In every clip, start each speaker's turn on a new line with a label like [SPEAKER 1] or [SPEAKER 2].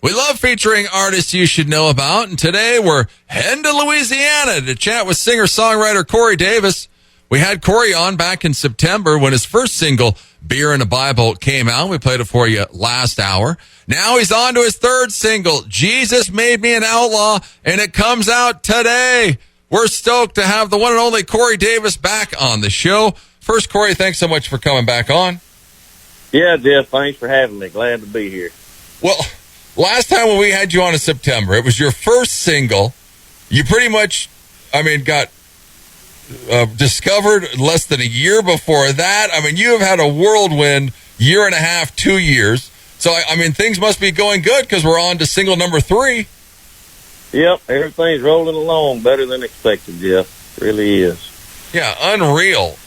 [SPEAKER 1] We love featuring artists you should know about, and today we're heading to Louisiana to chat with singer-songwriter Corey Davis. We had Corey on back in September when his first single, Beer and a Bible, came out. We played it for you last hour. Now he's on to his third single, Jesus Made Me an Outlaw, and it comes out today. We're stoked to have the one and only Corey Davis back on the show. First, Corey, thanks so much for coming back on.
[SPEAKER 2] Yeah, Jeff, thanks for having me. Glad to be here.
[SPEAKER 1] Well, last time when we had you on in September, it was your first single. You pretty much, got discovered less than a year before that. You have had a whirlwind year and a half, 2 years. So, things must be going good because we're on to single number 3.
[SPEAKER 2] Yep, everything's rolling along better than expected, Jeff. It really is.
[SPEAKER 1] Yeah, unreal.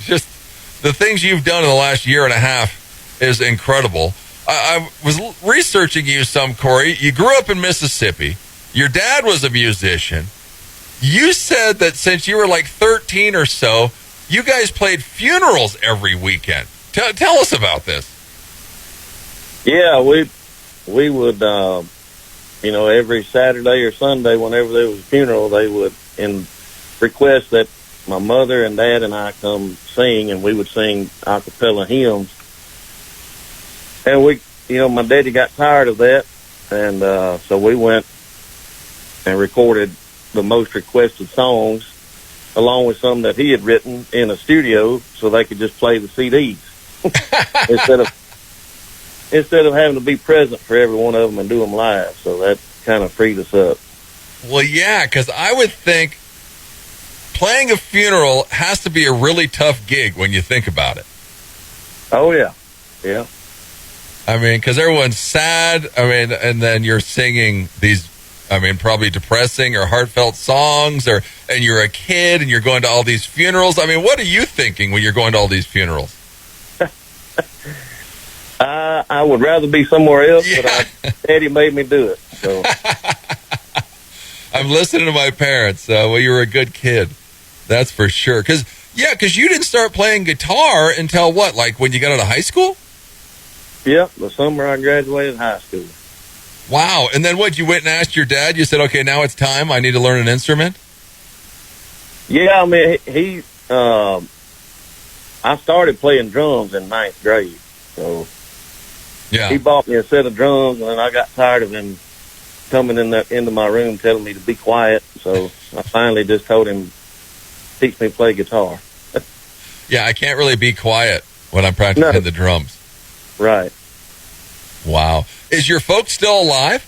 [SPEAKER 1] Just the things you've done in the last year and a half is incredible. I was researching you some, Corey. You grew up in Mississippi. Your dad was a musician. You said that since you were like 13 or so, you guys played funerals every weekend. Tell us about this.
[SPEAKER 2] Yeah, we would, every Saturday or Sunday, whenever there was a funeral, they would request that my mother and dad and I come sing, and we would sing a cappella hymns. And my daddy got tired of that, and so we went and recorded the most requested songs, along with some that he had written in a studio, so they could just play the CDs instead of having to be present for every one of them and do them live. So that kind of freed us up.
[SPEAKER 1] Well, yeah, because I would think playing a funeral has to be a really tough gig when you think about it.
[SPEAKER 2] Oh, yeah. Yeah.
[SPEAKER 1] Because everyone's sad, and then you're singing these, probably depressing or heartfelt songs, and you're a kid and you're going to all these funerals. What are you thinking when you're going to all these funerals?
[SPEAKER 2] I would rather be somewhere else, yeah. But Daddy made me do it. So.
[SPEAKER 1] I'm listening to my parents. You were a good kid. That's for sure. Because you didn't start playing guitar until what, like when you got out of high school?
[SPEAKER 2] Yep, the summer I graduated high school.
[SPEAKER 1] Wow. And then what, you went and asked your dad? You said, okay, now it's time. I need to learn an instrument?
[SPEAKER 2] Yeah, I started playing drums in 9th grade. So yeah, he bought me a set of drums, and I got tired of him coming into my room telling me to be quiet. So I finally just told him, teach me to play guitar.
[SPEAKER 1] Yeah, I can't really be quiet when I'm practicing the drums.
[SPEAKER 2] Right.
[SPEAKER 1] Wow. Is your folks still alive?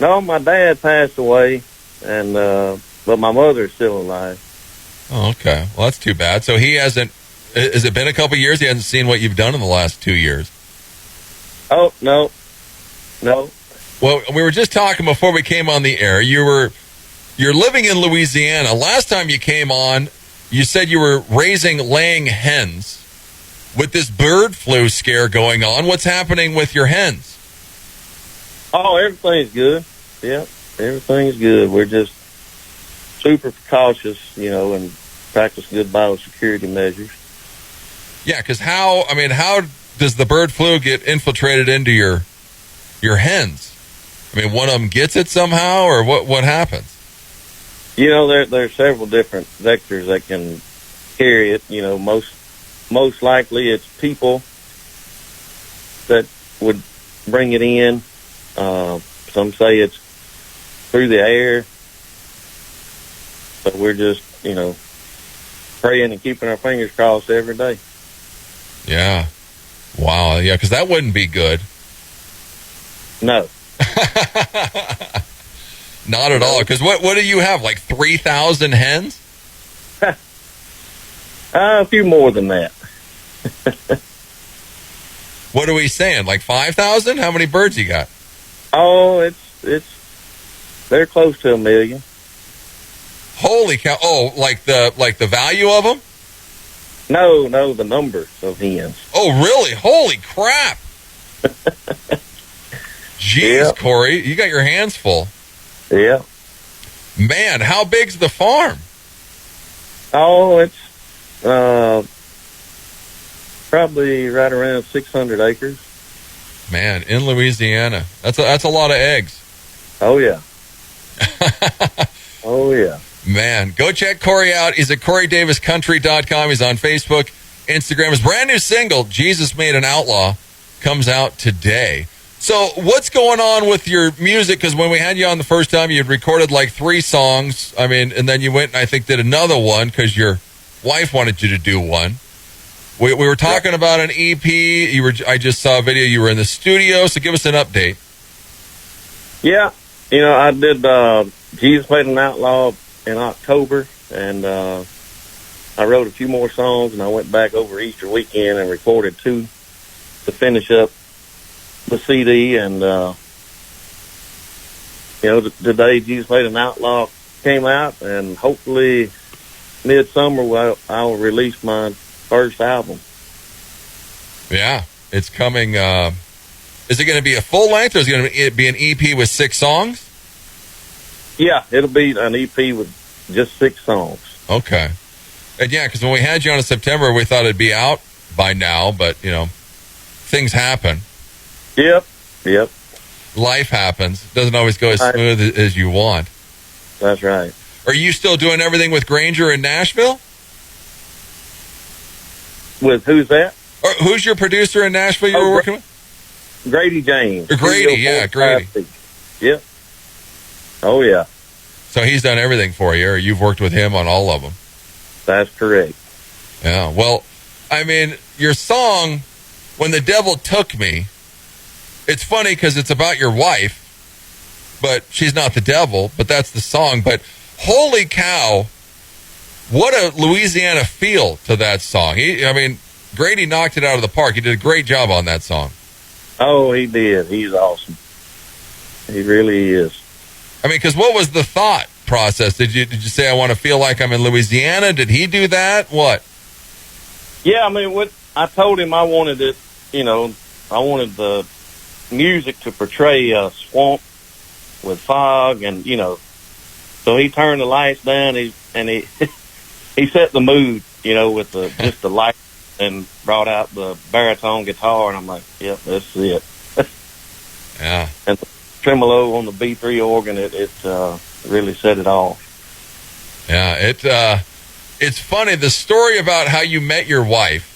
[SPEAKER 2] No, my dad passed away, and but my mother's still alive.
[SPEAKER 1] Oh, okay. Well, that's too bad. So he hasn't. Has it been a couple of years? He hasn't seen what you've done in the last 2 years.
[SPEAKER 2] Oh, no.
[SPEAKER 1] Well, we were just talking before we came on the air. You're living in Louisiana. Last time you came on, you said you were laying hens. With this bird flu scare going on, what's happening with your hens?
[SPEAKER 2] Oh, everything's good. Yeah, everything's good. We're just super cautious, and practice good biosecurity measures.
[SPEAKER 1] Yeah, because how does the bird flu get infiltrated into your hens? One of them gets it somehow, or what happens?
[SPEAKER 2] There's several different vectors that can carry it. Most likely it's people that would bring it in. Some say it's through the air. But we're just, praying and keeping our fingers crossed every day.
[SPEAKER 1] Yeah. Wow. Yeah, because that wouldn't be good.
[SPEAKER 2] No.
[SPEAKER 1] Not at all. Because what do you have, like 3,000 hens?
[SPEAKER 2] A few more than that.
[SPEAKER 1] What are we saying? Like 5,000? How many birds you got?
[SPEAKER 2] Oh, they're close to 1 million.
[SPEAKER 1] Holy cow! Oh, like the value of them?
[SPEAKER 2] No, the number of hens.
[SPEAKER 1] Oh, really? Holy crap! Jeez, yep. Corey, you got your hands full.
[SPEAKER 2] Yeah.
[SPEAKER 1] Man, how big's the farm?
[SPEAKER 2] Oh, it's probably right around 600 acres.
[SPEAKER 1] Man, in Louisiana. That's a lot of eggs.
[SPEAKER 2] Oh, yeah. Oh, yeah.
[SPEAKER 1] Man, go check Corey out. He's at CoreyDavisCountry.com. He's on Facebook, Instagram. His brand new single, Jesus Made an Outlaw, comes out today. So what's going on with your music? Because when we had you on the first time, you had recorded like 3 songs. I mean, and then you went and I think did another one because your wife wanted you to do one. We were talking about an EP. I just saw a video. You were in the studio. So give us an update.
[SPEAKER 2] Yeah. I did Jesus Made an Outlaw in October, and I wrote a few more songs, and I went back over Easter weekend and recorded 2 to finish up the CD. And today Jesus Made an Outlaw came out, and hopefully midsummer I'll release my first album.
[SPEAKER 1] Yeah, it's coming. Is it going to be a full length, or is it going to be an EP with 6 songs?
[SPEAKER 2] Yeah, it'll be an EP with just 6 songs.
[SPEAKER 1] Okay. And yeah, because when we had you on in September, we thought it'd be out by now, but, things happen.
[SPEAKER 2] Yep.
[SPEAKER 1] Life happens. It doesn't always go as smooth as you want.
[SPEAKER 2] That's right.
[SPEAKER 1] Are you still doing everything with Granger in Nashville?
[SPEAKER 2] With who's that?
[SPEAKER 1] Or who's your producer in Nashville you were working with?
[SPEAKER 2] Grady James.
[SPEAKER 1] Grady, yeah, Grady.
[SPEAKER 2] Yep. Oh, yeah.
[SPEAKER 1] So he's done everything for you, or you've worked with him on all of them.
[SPEAKER 2] That's correct.
[SPEAKER 1] Yeah, well, I mean, your song, When the Devil Took Me, it's funny because it's about your wife, but she's not the devil, but that's the song. But holy cow, what a Louisiana feel to that song. Grady knocked it out of the park. He did a great job on that song.
[SPEAKER 2] Oh, he did. He's awesome. He really is.
[SPEAKER 1] Because what was the thought process? Did you say, I want to feel like I'm in Louisiana? Did he do that? What?
[SPEAKER 2] Yeah, what I told him I wanted it, I wanted the music to portray a swamp with fog and, so he turned the lights down he set the mood, with just the light and brought out the baritone guitar, and I'm like, yep, that's it.
[SPEAKER 1] Yeah.
[SPEAKER 2] And the tremolo on the B3 organ, it really set it off.
[SPEAKER 1] Yeah, it's funny, the story about how you met your wife.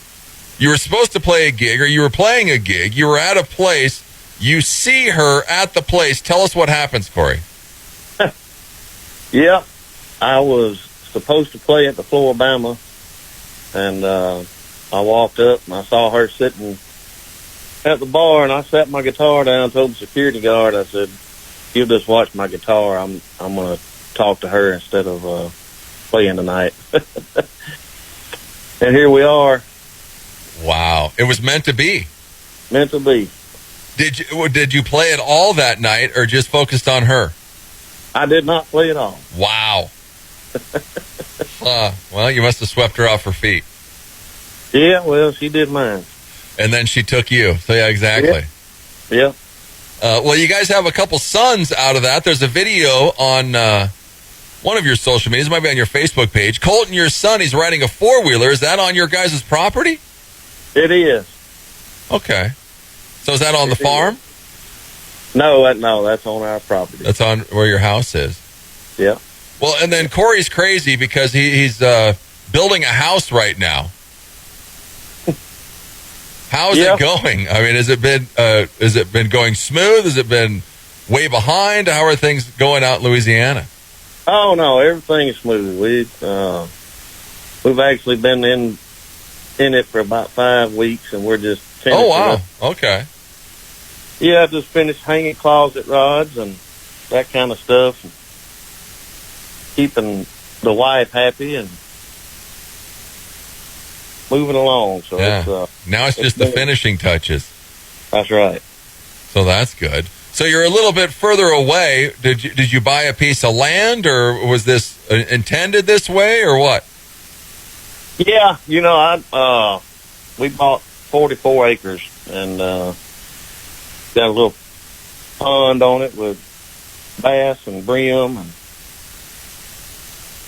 [SPEAKER 1] You were supposed to play a gig, or you were playing a gig. You were at a place. You see her at the place. Tell us what happens, Corey.
[SPEAKER 2] Yeah, I was supposed to play at the Floribama, and I walked up and I saw her sitting at the bar, and I sat my guitar down, told the security guard, I said, "You'll just watch my guitar. I'm going to talk to her instead of playing tonight." And here we are.
[SPEAKER 1] Wow, it was meant to be.
[SPEAKER 2] Meant to be.
[SPEAKER 1] Did you play it all that night, or just focused on her?
[SPEAKER 2] I did not play it all.
[SPEAKER 1] Wow. Well, you must have swept her off her feet.
[SPEAKER 2] Yeah, well, she did mine.
[SPEAKER 1] And then she took you. So yeah, exactly.
[SPEAKER 2] Yeah.
[SPEAKER 1] Well, you guys have a couple sons out of that. There's a video on one of your social medias. It might be on your Facebook page. Colton, your son, he's riding a 4-wheeler. Is that on your guys' property?
[SPEAKER 2] It is.
[SPEAKER 1] Okay. So is that on the farm?
[SPEAKER 2] No, that's on our property.
[SPEAKER 1] That's on where your house is?
[SPEAKER 2] Yeah.
[SPEAKER 1] Well, and then Corey's crazy because he's building a house right now. How's it going? Has it been going smooth? Has it been way behind? How are things going out in Louisiana?
[SPEAKER 2] Oh no, everything is smooth. We've actually been in it for about 5 weeks, and we're just finishing up.
[SPEAKER 1] Okay.
[SPEAKER 2] Yeah, just finished hanging closet rods and that kind of stuff, and keeping the wife happy and moving along. So
[SPEAKER 1] now it's just the finishing touches.
[SPEAKER 2] That's right.
[SPEAKER 1] So that's good. So you're a little bit further away. Did you buy a piece of land, or was this intended this way, or what?
[SPEAKER 2] Yeah, we bought 44 acres and got a little pond on it with bass and brim, and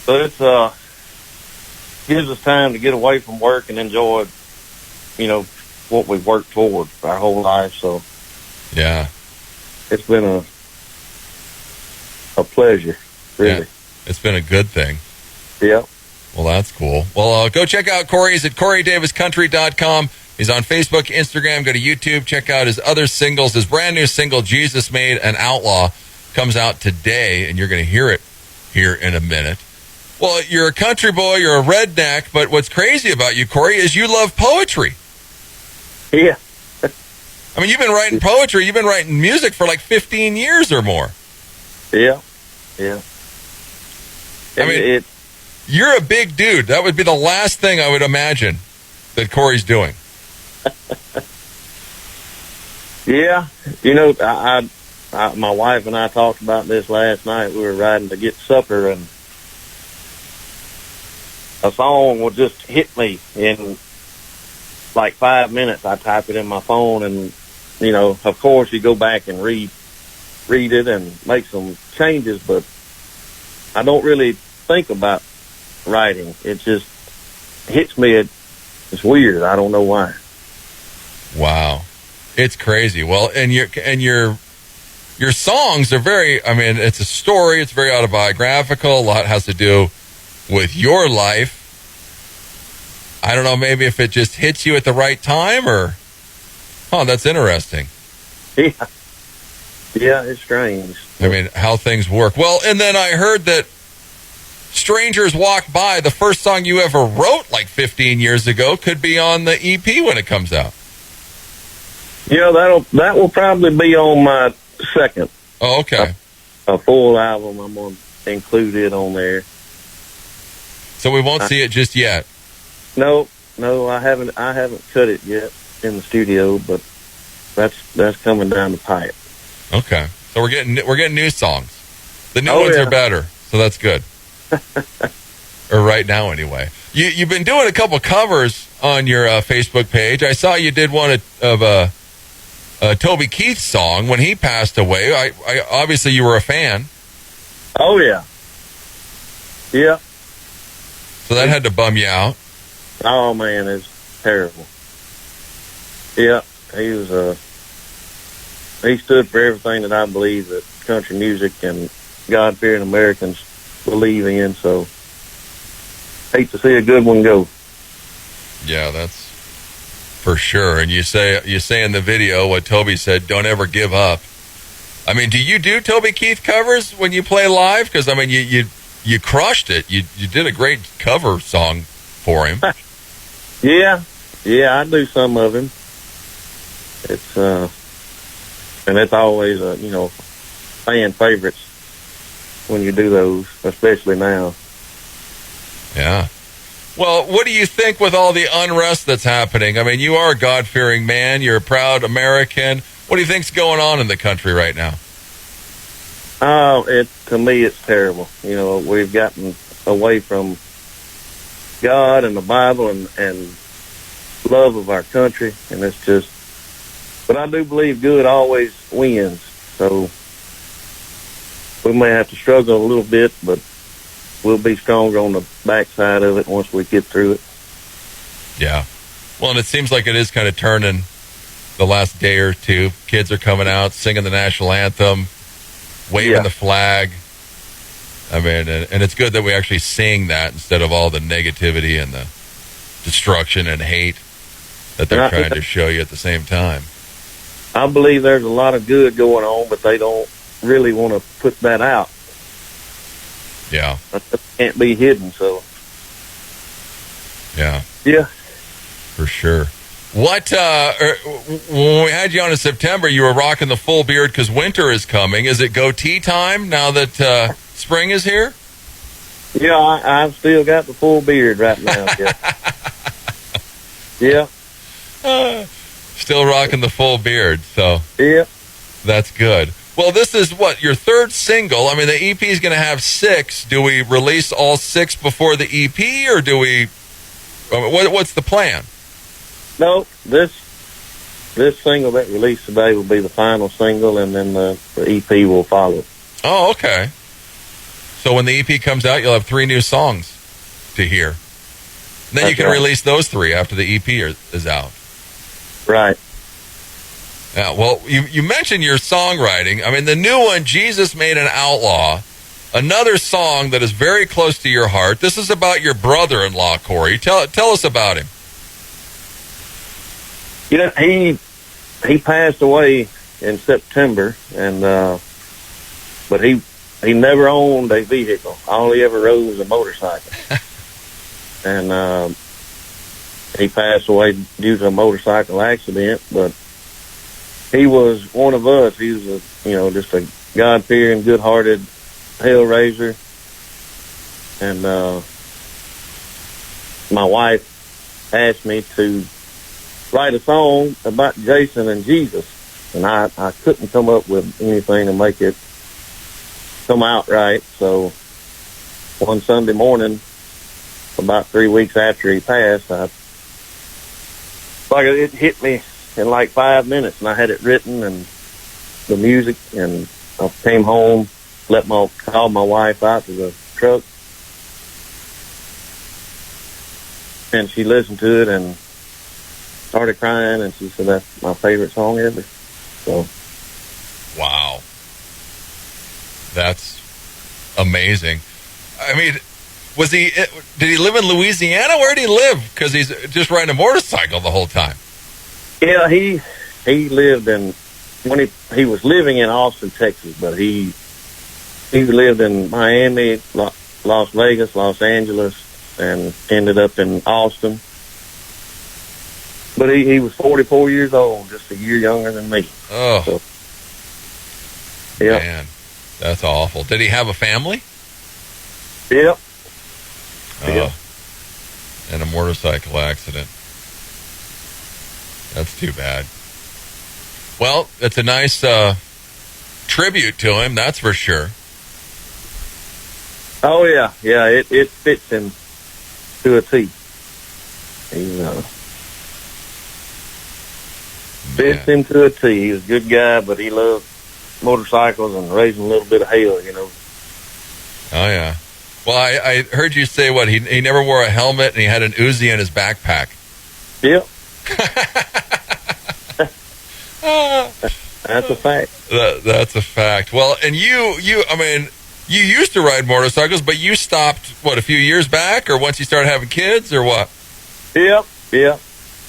[SPEAKER 2] so it's gives us time to get away from work and enjoy, what we've worked toward our whole life. So
[SPEAKER 1] Yeah.
[SPEAKER 2] It's been a pleasure, really.
[SPEAKER 1] Yeah. It's been a good thing.
[SPEAKER 2] Yeah.
[SPEAKER 1] Well, that's cool. Well, go check out Corey. He's at CoreyDavisCountry.com. He's on Facebook, Instagram. Go to YouTube. Check out his other singles. His brand new single, Jesus Made an Outlaw, comes out today, and you're going to hear it here in a minute. Well, you're a country boy. You're a redneck. But what's crazy about you, Corey, is you love poetry.
[SPEAKER 2] Yeah.
[SPEAKER 1] I mean, you've been writing poetry. You've been writing music for like 15 years or more.
[SPEAKER 2] Yeah. Yeah.
[SPEAKER 1] I mean, you're a big dude. That would be the last thing I would imagine that Corey's doing.
[SPEAKER 2] Yeah. You know, I my wife and I talked about this last night. We were riding to get supper, and a song will just hit me in like 5 minutes. I type it in my phone, and, you know, of course you go back and read it and make some changes, but I don't really think about writing. It just hits me. It's weird. I don't know why.
[SPEAKER 1] Wow. It's crazy. Well, and your songs are very, I mean, it's a story. It's very autobiographical. A lot has to do with your life. I don't know, maybe if it just hits you at the right time, or, oh, that's interesting.
[SPEAKER 2] Yeah. Yeah, it's strange.
[SPEAKER 1] I mean, how things work. Well, and then I heard that Strangers Walk By, the first song you ever wrote like 15 years ago, could be on the EP when it comes out.
[SPEAKER 2] Yeah, that will probably be on my second.
[SPEAKER 1] Oh, okay.
[SPEAKER 2] A full album. I'm going to include it on there.
[SPEAKER 1] So we won't see it just yet.
[SPEAKER 2] No, I haven't cut it yet in the studio, but that's coming down the pipe.
[SPEAKER 1] Okay. So we're getting new songs. The new ones are better, so that's good. Or right now, anyway. You've been doing a couple covers on your Facebook page. I saw you did one of a Toby Keith song when he passed away. I obviously you were a fan.
[SPEAKER 2] Oh yeah, yeah.
[SPEAKER 1] So that had to bum you out.
[SPEAKER 2] Oh man, it's terrible. Yeah, he was he stood for everything that I believe that country music and God-fearing Americans believe in, so hate to see a good one go.
[SPEAKER 1] Yeah, that's for sure. And you say in the video what Toby said, don't ever give up. I mean, do you do Toby Keith covers when you play live? Because, I mean, you crushed it. You did a great cover song for him.
[SPEAKER 2] Yeah, I do some of him. It's and it's always fan favorites when you do those, especially now.
[SPEAKER 1] Yeah. Well, what do you think with all the unrest that's happening? I mean, you are a God-fearing man. You're a proud American. What do you think's going on in the country right now?
[SPEAKER 2] To me, it's terrible. You know, we've gotten away from God and the Bible and love of our country, and it's just. But I do believe good always wins. So we may have to struggle a little bit, but we'll be stronger on the backside of it once we get through it.
[SPEAKER 1] Yeah. Well, and it seems like it is kind of turning the last day or two. Kids are coming out, singing the national anthem, waving the flag. I mean, and it's good that we actually sing that instead of all the negativity and the destruction and hate that they're trying to show you at the same time.
[SPEAKER 2] I believe there's a lot of good going on, but they don't really want to put that out.
[SPEAKER 1] Yeah.
[SPEAKER 2] It can't be hidden, so.
[SPEAKER 1] Yeah.
[SPEAKER 2] Yeah.
[SPEAKER 1] For sure. What, when we had you on in September, you were rocking the full beard because winter is coming. Is it goatee time now that spring is here?
[SPEAKER 2] Yeah, I've still got the full beard right now. Yeah. Yeah.
[SPEAKER 1] Still rocking the full beard, so.
[SPEAKER 2] Yeah.
[SPEAKER 1] That's good. Well, this is what, your third single? I mean, the EP is going to have 6. Do we release all 6 before the EP, or do we? What's the plan?
[SPEAKER 2] No, this single that released today will be the final single, and then the EP will follow.
[SPEAKER 1] Oh, okay. So when the EP comes out, you'll have 3 new songs to hear. And then you can release those 3 after the EP is out.
[SPEAKER 2] Right.
[SPEAKER 1] Yeah, well, you mentioned your songwriting. I mean, the new one, Jesus Made an Outlaw, another song that is very close to your heart. This is about your brother-in-law, Corey. Tell us about him.
[SPEAKER 2] You know, he passed away in September, and but he never owned a vehicle. All he ever rode was a motorcycle. And he passed away due to a motorcycle accident, but he was one of us. He was just a God-fearing, good-hearted hellraiser. And my wife asked me to write a song about Jason and Jesus, and I couldn't come up with anything to make it come out right. So one Sunday morning, about 3 weeks after he passed, it hit me in like 5 minutes, and I had it written and the music, and I came home, called my wife out to the truck, and she listened to it and started crying, and she said that's my favorite song ever. So,
[SPEAKER 1] wow, that's amazing. I mean, did he live in Louisiana? Where did he live? Because he's just riding a motorcycle the whole time.
[SPEAKER 2] Yeah, he lived when he was living in Austin, Texas, but he lived in Miami, Las Vegas, Los Angeles, and ended up in Austin. But he was 44 years old, just a year younger than me.
[SPEAKER 1] Oh,
[SPEAKER 2] so, yeah.
[SPEAKER 1] Man, that's awful. Did he have a family?
[SPEAKER 2] Yep.
[SPEAKER 1] Oh,
[SPEAKER 2] yeah.
[SPEAKER 1] And a motorcycle accident. That's too bad. Well, it's a nice tribute to him, that's for sure.
[SPEAKER 2] Oh, yeah. Yeah, it fits him to a T. He fits him to a T. He was a good guy, but he loved motorcycles and raising a little bit of hell,
[SPEAKER 1] Oh, yeah. Well, I heard you say, he never wore a helmet and he had an Uzi in his backpack.
[SPEAKER 2] Yep. That's a fact.
[SPEAKER 1] That's a fact. Well, and you used to ride motorcycles, but you stopped, a few years back, or once you started having kids, or what?
[SPEAKER 2] Yep.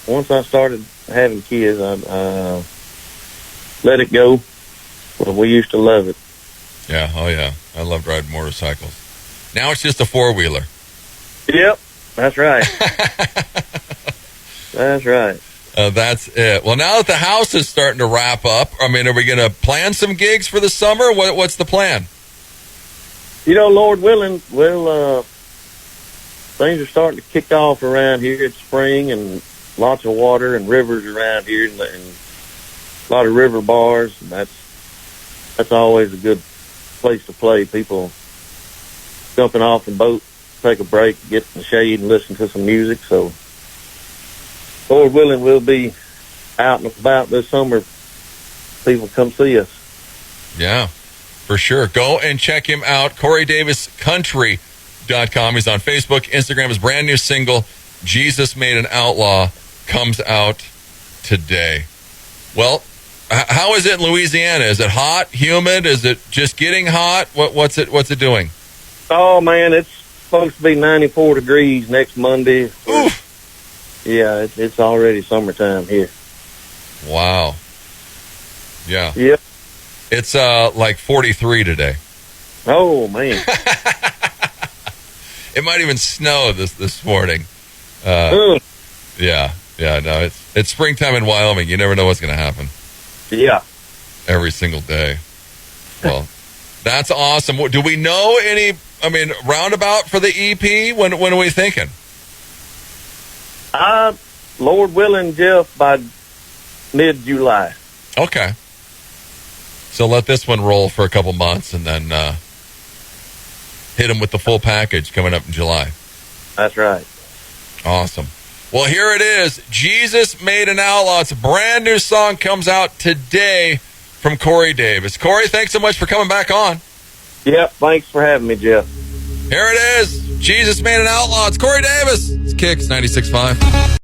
[SPEAKER 2] Once I started having kids, I let it go. But we used to love it.
[SPEAKER 1] Yeah, oh yeah. I loved riding motorcycles. Now it's just a four-wheeler.
[SPEAKER 2] Yep, that's right. That's right.
[SPEAKER 1] That's it. Well, now that the house is starting to wrap up, are we going to plan some gigs for the summer? What's the plan?
[SPEAKER 2] Lord willing, things are starting to kick off around here. It's spring and lots of water and rivers around here, and a lot of river bars. And that's always a good place to play. People jumping off the boat, take a break, get in the shade, and listen to some music. So, Lord willing, we'll be out and about this summer. People come see us. Yeah,
[SPEAKER 1] for sure. Go and check him out. CoreyDavisCountry.com. He's on Facebook, Instagram. His brand new single, Jesus Made an Outlaw, comes out today. Well, how is it in Louisiana? Is it hot, humid? Is it just getting hot? What's it doing?
[SPEAKER 2] Oh, man, it's supposed to be 94 degrees next Monday.
[SPEAKER 1] Oof.
[SPEAKER 2] Yeah, it's already summertime here.
[SPEAKER 1] Wow. Yeah.
[SPEAKER 2] Yep.
[SPEAKER 1] It's like 43 today.
[SPEAKER 2] Oh, man.
[SPEAKER 1] It might even snow this morning. Yeah. No, it's springtime in Wyoming. You never know what's going to happen.
[SPEAKER 2] Yeah.
[SPEAKER 1] Every single day. Well, that's awesome. Do we know any, roundabout for the EP? When are we thinking?
[SPEAKER 2] Lord willing, Jeff, by mid-July.
[SPEAKER 1] Okay. So let this one roll for a couple months and then hit them with the full package coming up in July.
[SPEAKER 2] That's right.
[SPEAKER 1] Awesome. Well, here it is. Jesus Made an Outlaw. It's a brand new song. Comes out today from Corey Davis. Corey, thanks so much for coming back on.
[SPEAKER 2] Yep, thanks for having me, Jeff.
[SPEAKER 1] Here it is. Jesus Made an Outlaw. It's Corey Davis. It's KIX 96.5.